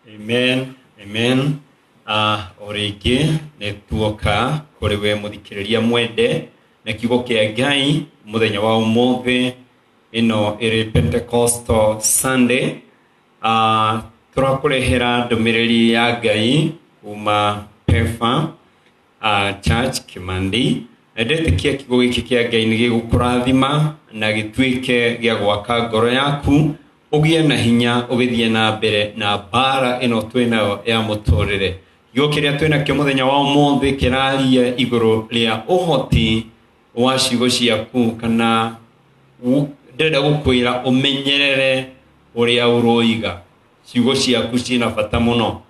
Amen, amen. Origi netuoka kuri we muthikiriria mwende na kiugo kia Ngai muthenya wa umuthi ino iri Pentecostal Sunday. Turakurehera ndumiriri ya Ngai kuma Pefa Church Kimandi. Ndetikia kiugo giki kia Ngai ni gigukurathima na gituike gia gwaka ngoro yaku ugie na hinya ubithie na mbere na bara ino twinayo ya muturire. Kiugo kiria twina kio muthenya wa umuthi kiraria iguru ria uhoti wa ciugo ciaku kana ndenda gukwira umenyerere uria uroiga ciugo ciaku cina bata muno.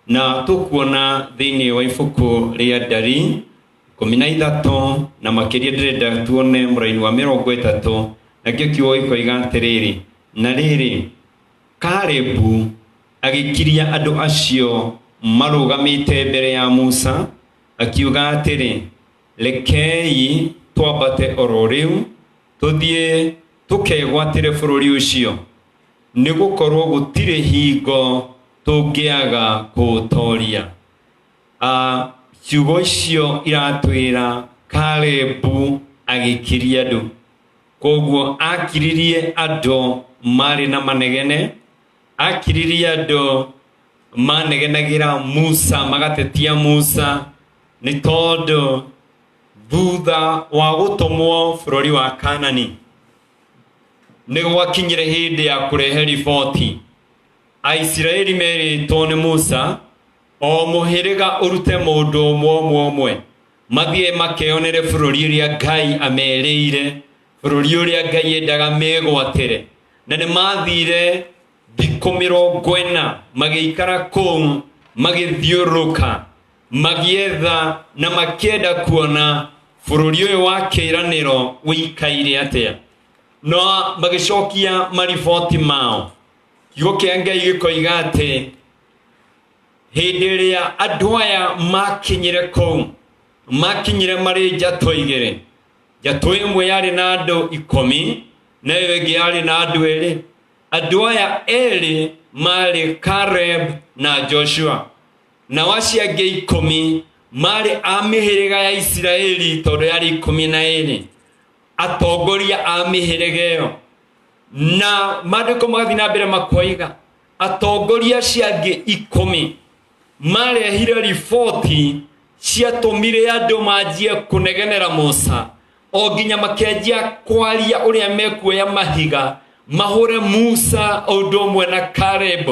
Na tukuona thiini wa ibuku ria Ndari 13 na makiria ndenda tuone muraini wa 30 na kio kiugo ikoiga atiriri na riri Kalebu agikiria andu acio marugamite mbere ya Musa akiuga atiri rekei twambate ororiu tuthie tukegwatire bururi ucio nigukorwo gutire hingo tungiaga kutoria. Ciugo icio iratwira Kalebu agikiria andu, koguo akiririe andu mari na manegene, akiririe andu manegenagira Musa, magatetia Musa ni tondu thutha wa gutumwo bururi wa Kanani ni gwakinyire hindi ya kurehe riboti. Aisiraeli meritwo ni Musa o muhiriga urute mundu umwe mathie makeonere bururi uria Ngai ameriire, bururi uria Ngai endaga megwatire. Na ni mathire thikũ 40 magiikara kũu magithiũrũka magietha na makienda kuona bururi uyu wa kiiraniro wikaire atia. No magicokia mariboti mao. Kiugo kia Ngai gikoiga ati hindi iria andu aya makinyire kũu makinyire mari njatũ igĩrĩ, njatũ ĩmwe yari na andu 10 na iyo ĩngĩ yari na andu 2. Andu aya eri mari Caleb na Joshua, na wacio angĩ 10 mari a mĩhĩrĩga ya Isiraeli tondu yari 12 atongoria a mĩhĩrĩga ĩyo. Na maandĩko magathii na mbere makoiga atongoria cia angĩ 10 marehire riboti ciatũmire andu manjie kunegenera Musa, o nginya makenjia kwaria uria mekuoya mahiga mahure Musa ũndũ ũmwe na Caleb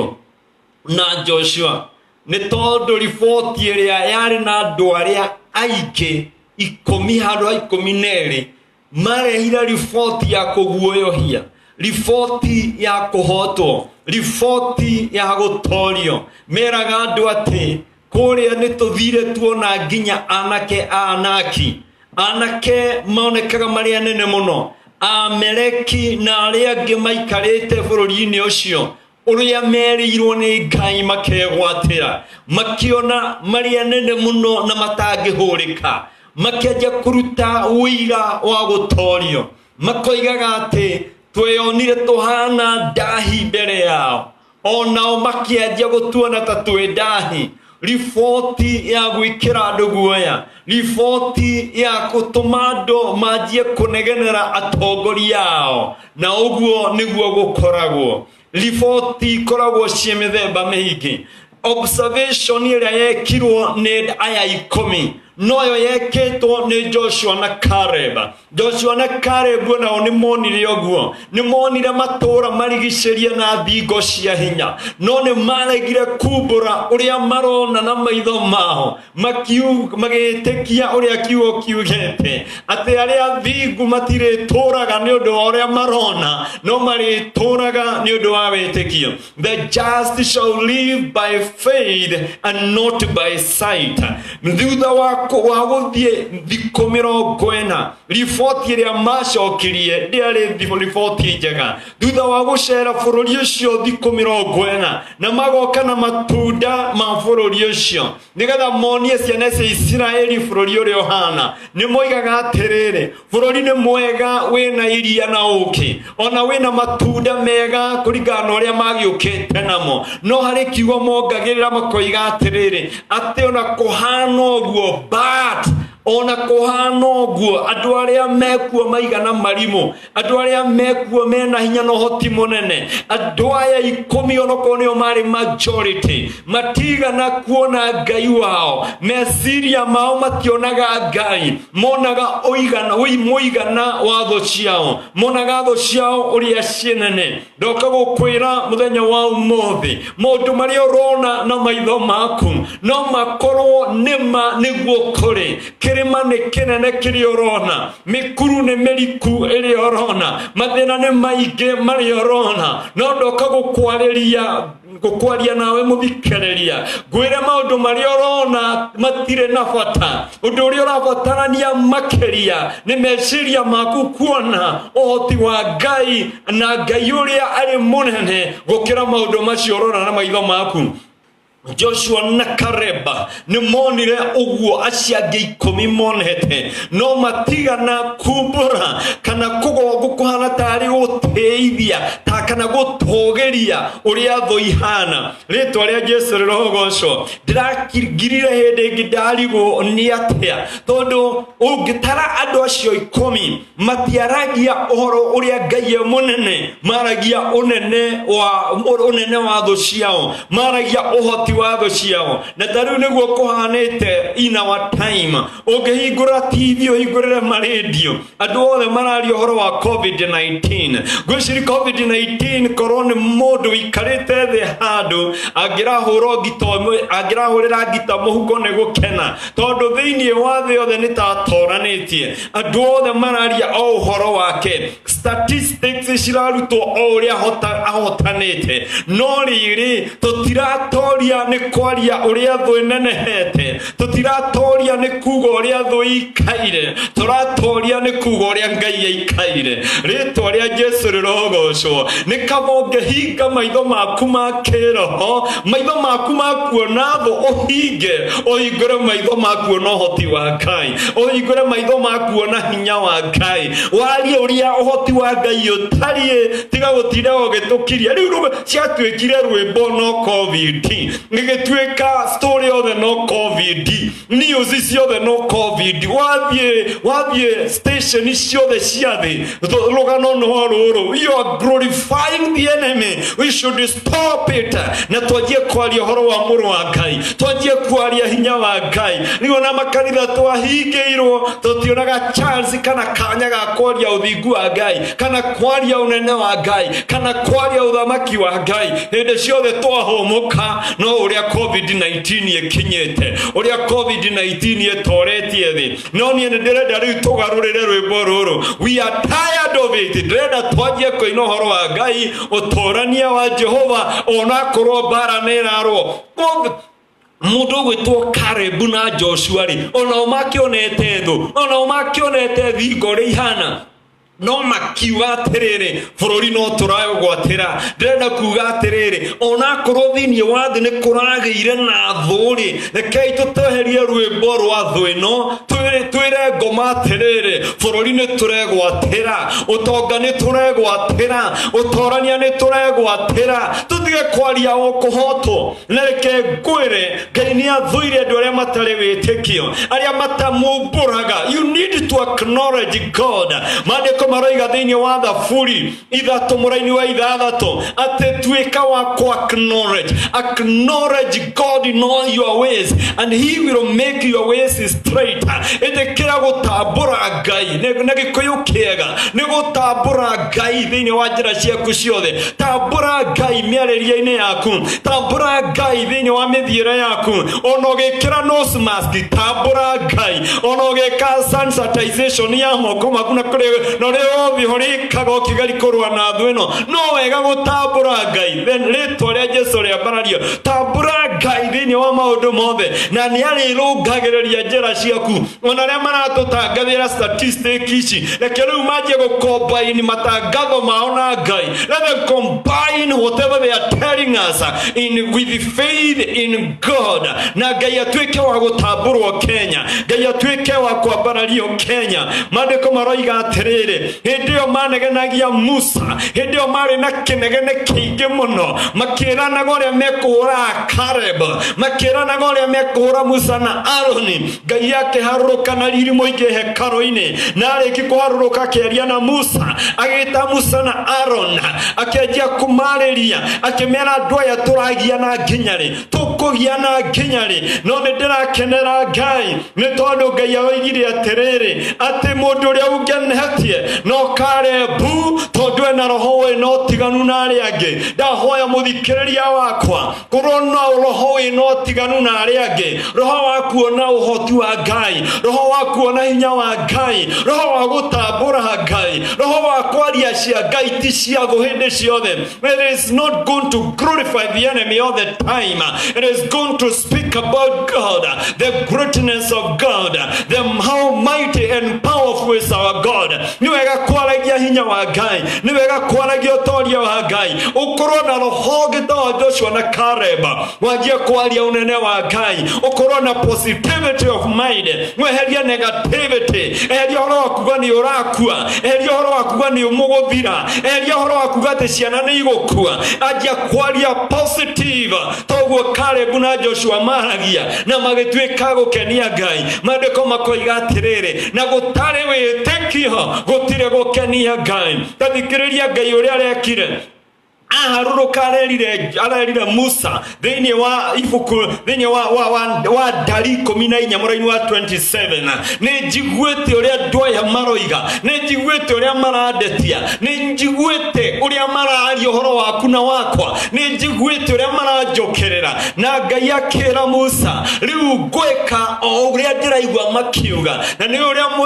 na Joshua. Ni tondu riboti iria yari na andu aria aingĩ 10 handũ ha 12 marehire riboti ya kuguoyohia, riboti ya kuhotwo, riboti ya gutorio. Meraga andu ati kuria ni tuthire tuona nginya anake anaki, anake maonekaga mari anene muno, Ameleki na aria angĩ maikarĩte bururi-inĩ ũcio uria merirwo ni Ngai makegwatira, makiona mari anene muno na matangĩhũrĩka, makianjia kuruta uira wa gutorio. Makoigaga ati tweyonire tuhana ndahi mbere yao, onao makianjia gutuona ta twe ndahi. Riboti ya gwikira andu guoya, riboti ya gutuma andu manjie kunegenera atongoria ao, na uguo niguo gukoragwo. Riboti ikoragwo cie mĩthemba mĩingĩ. Observation iria yekirwo ni aya 10 noyo yeketwo ni Joshua na Caleb. Joshua na Caleb nao ni monire oguo, ni monire matura marigicĩrie na thingo cia hinya, no ni maregire kumbura uria marona na maitho mao, magĩtĩkia uria kiugo kiugĩte ati aria thingu matirĩtũraga ni ũndũ wa uria marona, no marĩtũraga ni ũndũ wa wĩtĩkio. The just shall live by faith and not by sight. Thutha wa wa guthie thikũ 40 riboti ĩrĩa macokirie ndĩarĩ riboti njega. Thutha wa gũcera bũrũri ũcio thikũ 40 na magoka na matunda ma bũrũri ũcio nĩgetha monie ciana cia Isiraeli bũrũri ũrĩa ũhana, nĩ moigaga atĩrĩrĩ, bũrũri nĩ mwega, wĩna iria na ũkĩ, ona wĩna matunda mega kũringana na ũrĩa magĩũkĩte namo, no harĩ kiugo mongagĩrĩra makoiga atĩrĩrĩ, atĩ ona kũhana ũguo but ona kũhana ũguo andũ arĩa mekuo maigana marimũ, andũ arĩa mekuo mena hinya na ũhoti mũnene, andũ aya 10 onokorwo nĩo marĩ majority matigana kuona Ngai wao, meciria mao mationaga Ngai, monaga mũigana wa thũ ciao, monaga thũ ciao ũrĩa cienene. Ndoka gũkwĩra mũthenya wa ũmũthĩ, maũndũ marĩa ũrona na maitho maku no makorwo nĩma nĩguo kũrĩ. Kĩrĩma nĩ kĩnene kĩrĩa ũrona, mĩkuru nĩ mĩriku ĩrĩa ũrona, mathĩna nĩ maingĩ marĩa ũrona, no ndoka gũkwaria nawe mũthikĩrĩria, ngwĩre maũndũ marĩa ũrona matirĩ na bata. Ũndũ ũrĩa ũrabatarania makĩria nĩ meciria maku kuona ũhoti wa Ngai na Ngai ũrĩa arĩ mũnene gũkĩra maũndũ macio ũrona na maitho maku. Joshua na Kareba nĩ monire ũguo, acio angĩ 10 monete, no matigana kumbũra kana kũhana tarĩ gũteithia kana gũtũgĩria ũrĩa thũ ihana. Rĩtwa rĩa Jesũ rĩrogocwo. Ndĩrakirigirire hĩndĩ ĩngĩ ndarigwo nĩ atĩa, tondũ ũngĩtara andũ acio 10 matiaragia ũhoro ũrĩa Ngai mũnene, maragia ũnene wa thũ ciao, maragia ũhoti wa thũ ciao. Na tarĩu nĩguo kũhanĩte in our time. Ũngĩhingũra TV, ũhingũrĩre marendio, andũ othe mararia ũhoro wa COVID-19. Ngwĩciria COVID-19 korwo nĩ mũndũ wikarĩte thĩ handũ angĩrahũrĩra ngita mũhuko nĩ gũkena, tondũ thĩinĩ wa thĩ yothe nĩ tatoranĩtie, andũ othe mararia o ũhoro wake, statistics cirarutwo o ũrĩa ahotanĩte. No rĩrĩ tũtiratoria nĩ kwaria ũrĩa thũ ĩnenehete, tũtiratoria nĩ kuga ũrĩa thũ ikaire, tũratoria nĩ kuga ũrĩa Ngai aikaire. Rĩtwa rĩa Jesũ rĩrogocwo. Nĩ kaba ũngĩhinga maitho maku ma kĩroho, maitho maku ma kuona thũ ũhingũre maitho ma kuona ũhoti wa Ngai, ũhingũre maitho ma kuona hinya wa Ngai, warie ũrĩa ũhoti wa Ngai ũtariĩ, tiga gũtinda ũgĩtũkiria. Rĩu ciatuĩkire rwĩmbo no COVID, gĩgĩtuĩka story yothe no COVID, news ciothe no COVID, wathiĩ station ciothe cia thĩ rũgano no rũrũ, you are glorifying the enemy. We should stop it na twanjie kwaria ũhoro wa mũrũ wa Ngai, twanjie kwaria hinya wa Ngai. Rĩu na makanitha twahingĩirwo tũtionaga chance kana kanya ga kwaria ũthingu wa Ngai, kana kwaria ũnene wa Ngai, kana kwaria ũthamaki wa Ngai. Hĩndĩ ciothe twahũmũka no ũrĩa COVID-19 ĩkinyĩte, ũrĩa COVID-19 ĩtoretie thĩ. No niĩ nĩndĩrenda rĩu tũgarũrĩre rwĩmbo rũrũ. We are tired of it. Ndĩrenda twanjie kũina ũhoro wa Ngai, ũtũrania wa Jehova, onakorwo mbara nĩ ĩrarwo. Mũndũ gwĩtwo Karebu na Joshua rĩ, onao makĩonete thũ, onao makĩonete thingo ũrĩa ihana, no makiuga atĩrĩrĩ, bũrũri no tũragwatĩra. Ndĩrenda kuga atĩrĩrĩ, onakorwo thĩinĩ wa thĩ nĩ kũragĩire na thũ rĩ, rekei tũteherie rwĩmbo rwa thũ ĩno, twĩre ngoma atĩrĩrĩ, bũrũri nĩ tũregwatĩra, ũtonga nĩ tũregwatĩra, ũtorania nĩ tũregwatĩra. Tũtige kwaria o kũhotwo, na reke ngwĩre Ngai nĩ athũire andũ arĩa matarĩ wĩtĩkio, arĩa matamũmbũraga. You need to acknowledge God. Maandĩko maroiga thĩinĩ wa Thaburi 3 mũraini wa 6 atĩ tuĩka wa acknowledge God in all your ways and he will make your ways straight. Ĩtĩkĩra gũtambũra Ngai, na gĩkũyũ kĩega nĩ gũtambũra Ngai thĩinĩ wa njĩra ciaku ciothe. Tambũra Ngai mĩarĩrie-inĩ yaku, tambũra Ngai thĩinĩ wa mĩthiĩre yaku, ona ũgĩkĩra nose mask, tambũra Ngai, ona ũgĩka sensitization ya moko maku na kũrĩ no rĩothe horĩkaga ũkĩgari kũrũa na thũ ĩno, no wega gũtambũra Ngai. Then rĩtwa rĩa Jesũ rĩambarario, tambũra Ngai thĩinĩ wa maũndũ mothe, na nĩ arĩrũngagĩrĩria njĩra ciaku. Ona arĩa maratũtangathĩra statistics ici, reke rĩu manjie gũcombine matangatho mao na Ngai. Let them combine whatever they are telling us with faith in God. Na Ngai atuĩke wa gũtambũrwo Kenya, Ngai atuĩke wa kwambarario Kenya. Maandĩko maroiga atĩrĩrĩ, hĩndĩ ĩyo manegenagia Musa, hĩndĩ ĩyo marĩ na kĩnegene kĩingĩ mũno, makĩranaga ũrĩa mekũhũra Caleb, makĩranaga ũrĩa mekũhũra Musa na Aroni. Ngai akĩharũrũka na riri mũingĩ hekarũ-inĩ, na arĩki kũharũrũka akĩaria na Musa, agĩta Musa na Aaron, akĩanjia kũmarĩria, akĩmera andũ aya tũragiana nginya rĩ, tũkũgiana nginya rĩ. No nĩ ndĩrakenera Ngai nĩ tondũ Ngai oigire atĩrĩrĩ, atĩ mũndũ ũrĩa ũngenetie no Kalebu, tondũ ena roho wĩna ũtiganu na arĩa angĩ. Ndahoya mũthikĩrĩria wakwa, korwo no roho wĩna ũtiganu na arĩa angĩ, roho wa kuona ũhoti wa Ngai, roho wa kuona hinya wa Ngai, roho wa gũtambũra Ngai, roho wa kwaria cia Ngai ti cia thũ hĩndĩ ciothe. It is not going to glorify the enemy all the time. It is going to speak about God, the greatness of God, how mighty and powerful is our God. Nĩ wega kwaragia hinya wa Ngai, nĩ wega kwaragia ũtoria wa Ngai. Ũkorwo na roho gĩta Joshua na Caleb, wanjie kwaria ũnene wa Ngai. Ũkorwo na positivity of mind, weheria negativity, eheria ũhoro wa kuga nĩ ũrakua, eheria ũhoro wa kuga nĩ ũmũgũthira, eheria ũhoro wa kuga atĩ ciana nĩ igũkua. Anjia kwaria positive, toguo Caleb na Joshua maragia na magĩtuĩka gũkenia Ngai. Maandĩko makoiga atĩrĩrĩ, na gũtarĩ wĩtĩkio gũtirĩ gũkenia Ngai. Tathikĩrĩria Ngai ũrĩa arekire. Aharũrũka arerire Musa thĩinĩ wa ibuku, thĩinĩ wa Ndari 14 mũraini wa 27. Nĩ njiguĩte ũrĩa andũ aya maroiga, nĩ njiguĩte ũrĩa marandetia, nĩ njiguĩte ũrĩa mararia ũhoro waku na wakwa, nĩ njiguĩte ũrĩa maranjokerera. Na Ngai akĩra Musa, rĩu ngwĩka o ũrĩa ndĩraigua makiuga. Na nĩ ũrĩa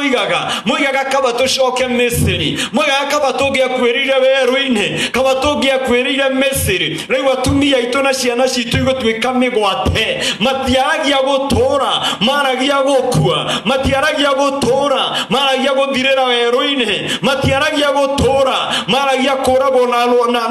moigaga kaba tũcoke Misiri, moigaga kaba tũngĩakuĩrĩire werũ-inĩ, kaba tũngĩakuĩrĩire Misiri. Rĩu atumia aitũ na ciana citũ igũtuĩka mĩgwate. Matiaragia gũtũũra, maragia gũkua. Matiaragia gũtũũra, maragia gũthirĩra werũ-inĩ. Matiaragia gũtũũra, maragia kũũragwo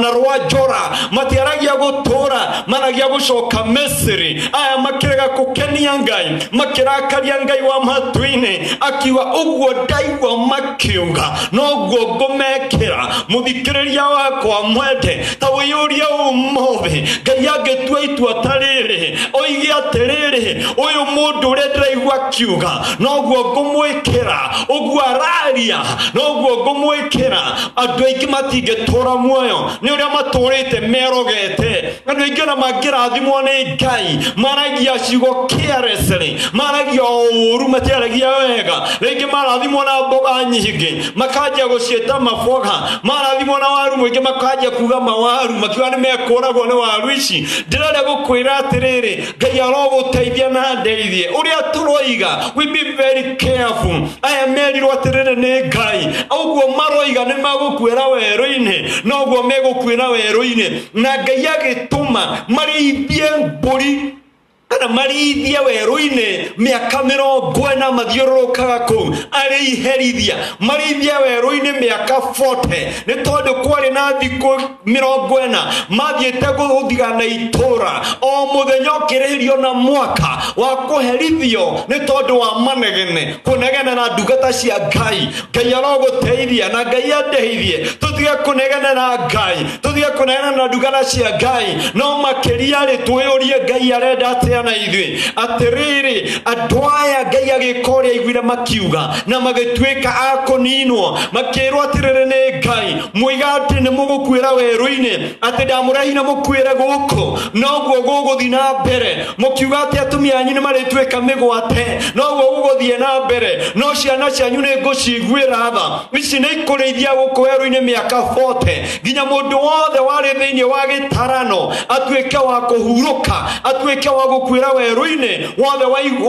na rwa njora. Matiaragia gũtũũra, maragia gũcoka Misiri. Aya makĩrega gũkenia Ngai, makĩrakaria Ngai wa matu-inĩ, akiuga ũguo ndaigua makiuga noguo ngũmekĩra. Mũthikĩrĩria wakwa mwende, ta wĩyũrie ũmũthĩ, Ngai angĩtua itua ta rĩrĩ, oige atĩrĩrĩ, ũyũ mũndũ ũrĩa ndĩraigua akiuga noguo ngũmwĩkĩra, ũguo araria noguo ngũmwĩkĩra. Andũ aingĩ matingĩtũũra muoyo nĩ ũrĩa matũũrĩte merogete. Andũ aingĩ na mangĩrathimwo nĩ Ngai maragia ciugo carelessly, maragia ũũru, matiaragia wega. Rĩngĩ marathimwo na mboga nyingĩ makanjia gũciĩta maboga, marathimwo na waru mũingĩ makanjia kuga mawaru, makiuga nĩ mekũragwo nĩ waru ici. Ndĩrenda gũkwĩra atĩrĩrĩ, Ngai arogũteithia na ndeithie. Ũrĩa tũroiga, we be very careful. Aya merirwo atĩrĩrĩ nĩ Ngai, ũguo maroiga nĩ magũkuĩra werũ-inĩ, noguo megũkuĩra werũ-inĩ. Na Ngai agĩtũma marĩithie mbũri kana marĩithie werũ-inĩ mĩaka 40 mathiũrũrũkaga kũu, arĩiherithia marĩithie werũ-inĩ mĩaka 40. Nĩ tondũ kwarĩ na thikũ 40 mathiĩte gũthigana itũũra, o mũthenya ũkĩrĩhĩrio na mwaka wa kũherithio nĩ tondũ wa manegene, kũnegenera ndungata cia Ngai. Ngai arogũteithia na Ngai andeithie tũtige kũnegenera Ngai, tũtige kũnegenera ndungata cia Ngai, no makĩria rĩ twĩyũrie Ngai arenda atĩa na ithuĩ. Atĩrĩrĩ, andũ aya Ngai agĩka ũrĩa aiguire makiuga na magĩtuĩka a kũninwo, makĩrwo atĩrĩrĩ nĩ Ngai, mũiga atĩ nĩ mũgũkuĩra werũ-inĩ, atĩ ndamũrehire mũkuĩre gũkũ noguo gũgũthiĩ na mbere. Mũkiuga atĩ atumia anyu nĩ marĩtuĩka mĩgwate, noguo gũgũthiĩ na mbere, no ciana cianyu nĩ ngũciguĩra tha. Ici nĩ ikũrĩithia gũkũ werũ-inĩ mĩaka 40, nginya mũndũ wothe warĩ thĩinĩ wa gĩtarano atuĩke wa kũhurũka, atuĩke wa gukwira weru-ini wothe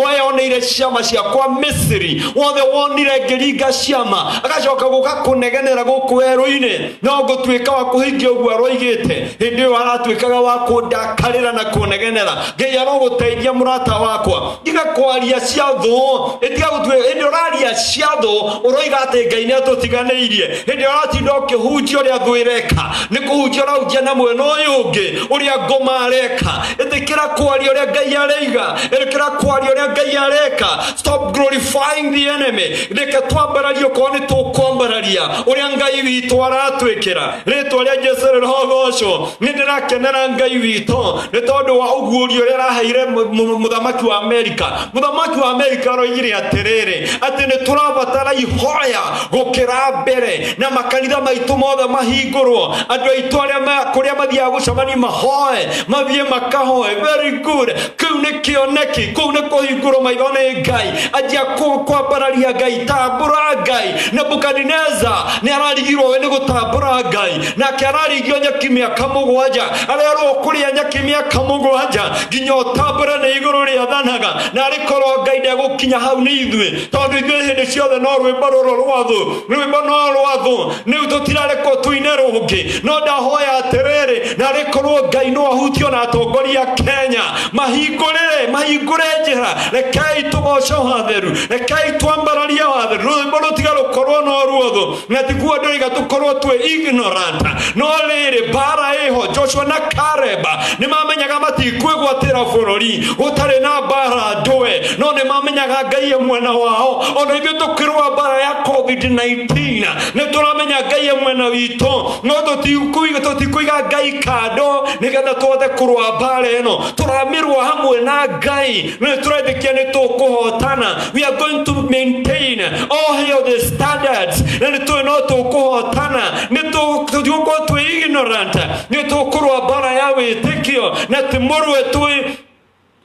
wayoneire ciama ciakwa Misiri, wothe wonire ngiringa ciama agacoka guka kunegenera guku weru-ini, no ngutwika wa kuhingia uguo aroigite. Hindi yo aratwikaga wa kundakarira na kunegenera. Ngai aroguteithia murata wakwa, iga kwaria cia thu, itiga gutwe hindi uraria cia thu uroiga ati Ngai ni atutiganeirie. Hindi uratinda ukihunjia uria thu ireka, ni kuhunjia urahunjia na mwena uyu ungi uria ngoma areka. Itikira kwaria uria Ngai areiga, itikira kwaria uria Ngai areka. Stop glorifying the enemy. Reke twambarario ko ni tukwambararia uria Ngai witu aratwikira. Ritwa ria Jesu rirogoco. Ni ndirakenera Ngai witu ni tondu wa uguurio uria araheire muthamaki wa Amerika. Muthamaki wa Amerika aroigire atiriri ati ni turabatara ihoya gukira mbere na makanitha maitu mothe mahingurwo. Andu aitu aria kuria mathiaga gucamani mahoe, mathie makahoe. Very good. Kau ni kioneki, kau ni kuhingurwo maitho ni Ngai. Ajia kwambararia Ngai, tambura Ngai. Nebukadneza ni ararigirwo we ni gutambura Ngai, nake ararigio nyaki miaka 7, arerwo kuria nyaki miaka 7 nginya utambure ni iguru ria thanaga. Na arikorwo Ngai ndegukinya hau ni ithue, tondu ithue hindi ciothe no rwimbo ruru rwa thu, rwimbo no rwa thu, ni tutirarekwo tuine rungi. No ndahoya atiriri, na arikorwo Ngai no ahutio na atongoria Kenya mahingure njira. Rekei tugoce watheru, rekei twambararia watheru, rwimbo rutiga rukorwo no rwa thu, na tiguo ndoiga tukorwo twe ignorant. No riri bara iho, Joshua na Caleb ni mamenyaga matikwigwatira bururi utari na bara ndwe, no ni mamenyaga Ngai mwena wao. Ona ithuĩ tukirwa bara ya COVID-19 ni turamenya Ngai mwena witu, no tutikuiga Ngai kando nigetha tuothe kurwa bara ino. Turamirwo hamwe na Ngai, ni turethikia ni tukuhotana. We are going to maintain all here the standards, na ni tu no tukuhotana, ni tuko tu ignorant, ni tukurwa bara ya witikio na timurwe tu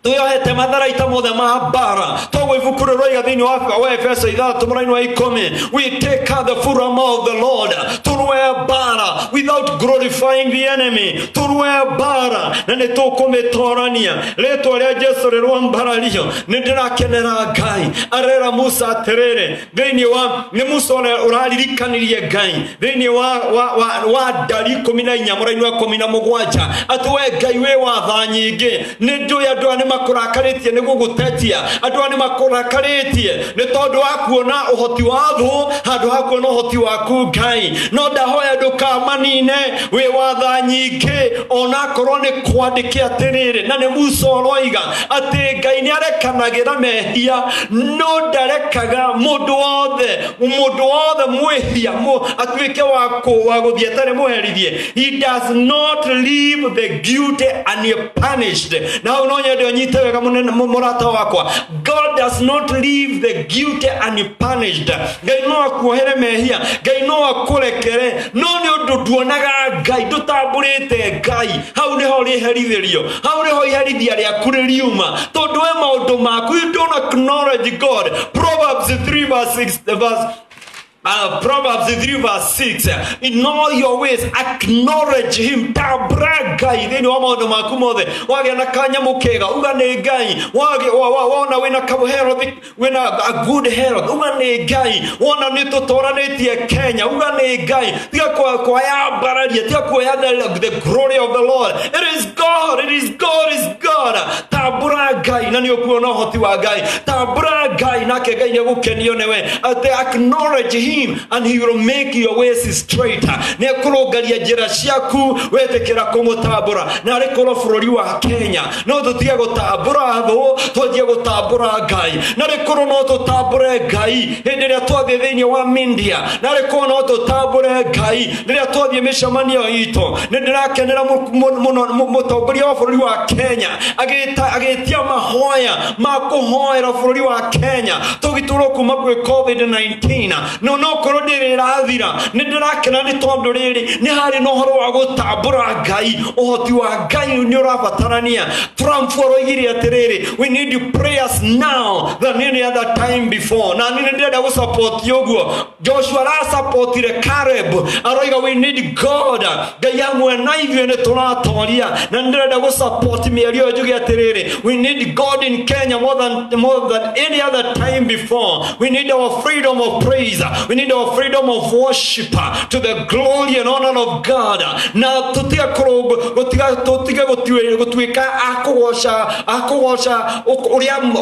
tuyohete matharaita mothe ma bara. Togo ivukuru roiga thini wa Efeso 3:10, we take out the full armor of the Lord. Turwe bara without glorifying the enemy. Turwe bara na nitukumitorania. Ritwa ria Jesu rirwambarario. Nindirakenera Ngai arera Musa atiriri thini wa ni Musa uraririkanirie Ngai thini wa Ndari 14 muraini wa 17 atwe Ngai we watha nyingi ni ndu ya ndu makurakaritie ni gugutetia. Andu ni makurakaritie ni tondu wa kuona uhoti wa thu handu ha kuona uhoti waku Ngai. No ndahoya ndukamanine we watha nyingi ona korwo ni kwandike atiriri. Na ni Musa roiga ati Ngai ni arekanagira mehia, no ndarekaga mundu wothe mwehia atwike wa guthietare muherithie. He does not leave the guilty unpunished. Now no nyende nyite wega murata wakwa, God does not leave the guilty unpunished. Ngai no akuohere mehia, Ngai no akurekere, no ni undu tuonaga Ngai tutamburite Ngai. Hau ni ho riherithirio, hau ni ho iherithia ria kuririuma tondu we maundu maku, you don't acknowledge God. Proverbs 3:6, in all your ways acknowledge him. Tambura Ngai thini wa maundu maku mothe. Wagia na kanya mukega uga ni Ngai, wona wina kabuhero wina a good health uga ni Ngai, wona ni tutoranitie Kenya uga ni Ngai. Tiga kwa ya bararia, tiga kwa ya the glory of the Lord. It is God, it is God, it is God. Tambura Ngai na ni ukuona hoti wa Ngai. Tambura Ngai nake Ngai ni gukenio newe. Acknowledge him and he will make your ways straight. Ne kurogaria njira ciaku wetekera kumutambura. Na rikoro bururi wa Kenya no tutige gutambura thu, tujie gutambura Ngai. Na rikoro no tutambure Ngai hindi ria twathie thiini wa India. Na rikoro no tutambure Ngai riria twathie micemanio itu. Ni ndirakenera mutongoria wa bururi wa Kenya agitia mahoya mahoya makuhoera bururi wa Kenya tugituro kuma kwi COVID-19 no korondire rathira ni ndirakena ni tondu riri ni hari no horo wa gutambura Ngai uhoti wa Ngai ni urabatarania. Trump oroigire atiriri, we need prayers now than any other time before. Na ni ndenda go support yoguo Joshua ra supportire Caleb aroiga we need God Ngai amwe na ithwe ni turatoria na ndenda go support miario njugi atiriri, we need God in Kenya more than any other time before. We need our freedom of praise, we need our freedom of worship to the glory and honor of God. Na tutia korogo tutika gutwika akugosha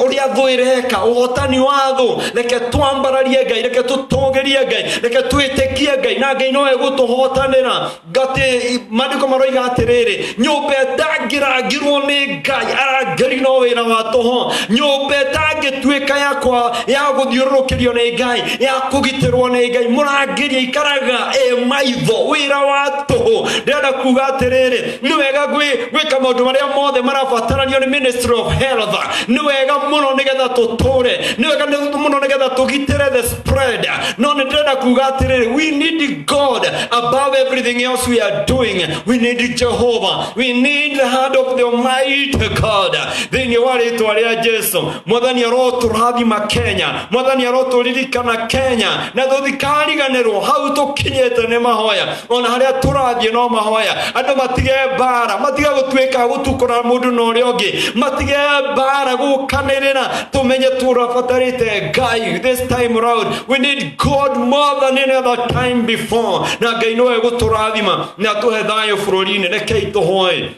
uria thwireka uhotani watho reke twambararie Ngai reke tutogerie Ngai reke twitekie Ngai na Ngai no egutuhotanira gati mandiko maroiga atiriri nyumba ndangirangirwo ni Ngai arangeri no wira watoho nyumba ndangitwika yakwa ya guthiurukirio ni Ngai ya kugitirwo ni Ngai murangiria ikaraga maitho wira watoho ndenda kuga atiriri ni wega gwika maundu maria mothe marabatarania ni ministry of health ni wega muno nigetha tuture ni wega muno nigetha tugitire the spread no ndenda kuga atiriri we need God above everything else we are doing. We need Jehovah, we need the hand of the Almighty God. Thini wale twalia Jesu mwathani aroturathima Kenya mwathani aroturirikana Kenya na tuthikariganirwo hau tukinyete ni mahoya ona haria turathie no mahoya andu matige bara matige gutwika gutukura mundu no ri ongi matige bara gukanirira tumenye turabatarite Ngai. This time around we need God more than any other time before. Na Ngai no eguturathima na tuhe thayo bururi-ini rekei tuhoe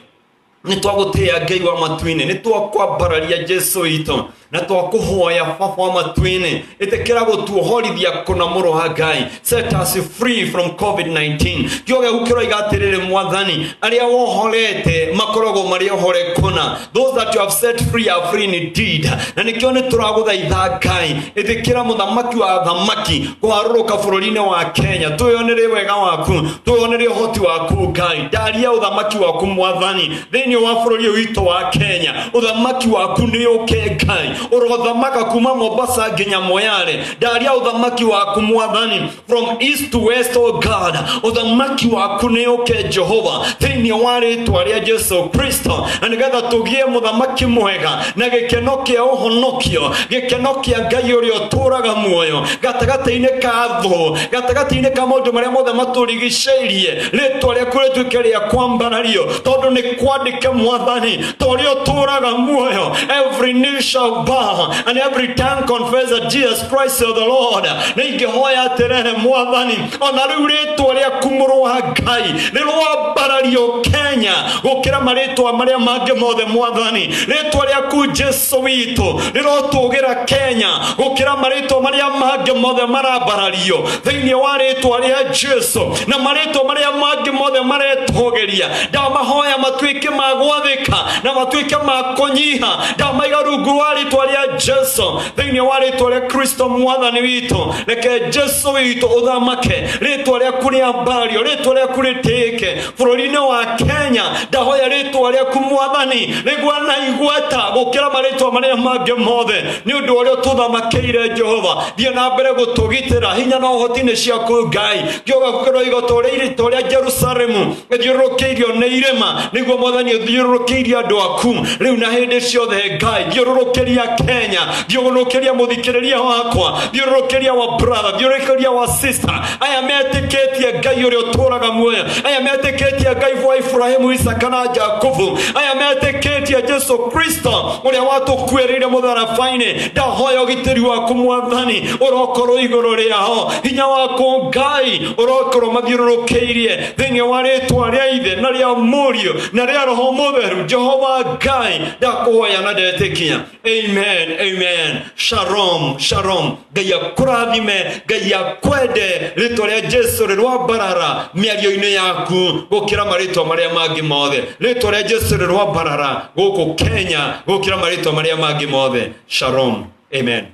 ni twagutia Ngai wa matu-ini ni twakwambararia Jesu witũ na twakuhoya baba wa matu-ini itekera gutuhorithia kunamuro ha Ngai. Set us free from COVID-19 kioge ukiroiga atiriri mwathani aria wohorete makorogo maria hore kuna those that you have set free are free indeed. Na nikio ni turaguthaitha Ngai itekera muthamaki wa thamaki kuharuruka bururi-ini wa Kenya tuyonere wega waku tuyonere hoti waku Ngai ndaria uthamaki waku mwathani thini wa bururi witu wa Kenya uthamaki waku ni uke Ngai urothamaka kuma Mombasa nginya Moyale ndaria uthamaki waku mwathani from east to west oh God uthamaki waku ni uke Jehova thini wa ritwa ria Jesu Kristo na nigetha tugie muthamaki mwega na gikeno kia uhonokio gikeno kia Ngai uria uturaga muoyo gatagati-ini ka thu gatagati-ini ka maundu maria mothe maturigiceirie ritwa riaku rituike ria kwambarario tondu ni kwandike mwathani torio turaga muoyo every knee shall bow and every tongue confess that Jesus Christ is the Lord. Na ingihoya atirere mwathani ona riu ritwa riaku muru wa Ngai nirwambarario Kenya gukira maritwa maria mangi mothe mwathani ritwa riaku Jesu witu rirotugira Kenya gukira maritwa maria mangi mothe marambarario thiini wa ritwa ria Jesu na maritwa maria mangi mothe maretogeria ndamahoya matwike magwathika na matwike makonyiha ndamaiga rungu rwa ritwa ria Jesu thiini wa ritwa ria Kristo mwathani witu reke Jesu witu uthamake ritwa riaku riambario ritwa riaku ritike bururi-ini wa Kenya ndahoya ritwa riaku mwathani nigwa na igweta gukira maritwa maria mangi mothe ni undu uria tuthamakeire Jehova thie na mbere gutugitira hinya na uhoti-ini ciaku Ngai kioga kukiroiga ritwa ria Jerusalemu ithiururukeirio ni irima niguo mwathani uthiururukeirie andu aku riu na hindi ciothe Ngai thiururukiria Kenya thiururukiria muthikiriria wakwa thiururukiria wa brother thiururukiria wa sister aya metiketie Ngai uria uturaga muoyo aya metiketie Ngai wa Ibrahimu Isaka na Jakubu aya metiketie Jesu Kristo uria watukwirire mutharabaini ndahoya ugitiri waku mwathani urokorwo iguru riao hinya waku Ngai urokorwo mathiururukeirie thiini wa ritwa ria Ithe na ria Murio na ria Roho Mutheru Jehova Ngai ndakuhoya na ndetikia. Amen, amen. Shalom, shalom. Ngai akurathime Ngai akwende ritwa ria Jesu rirwambarara miario-ini yaku gukira maritwa maria mangi mothe ritwa ria Jesu rirwambarara guku Kenya gukira maritwa maria mangi mothe. Shalom, amen.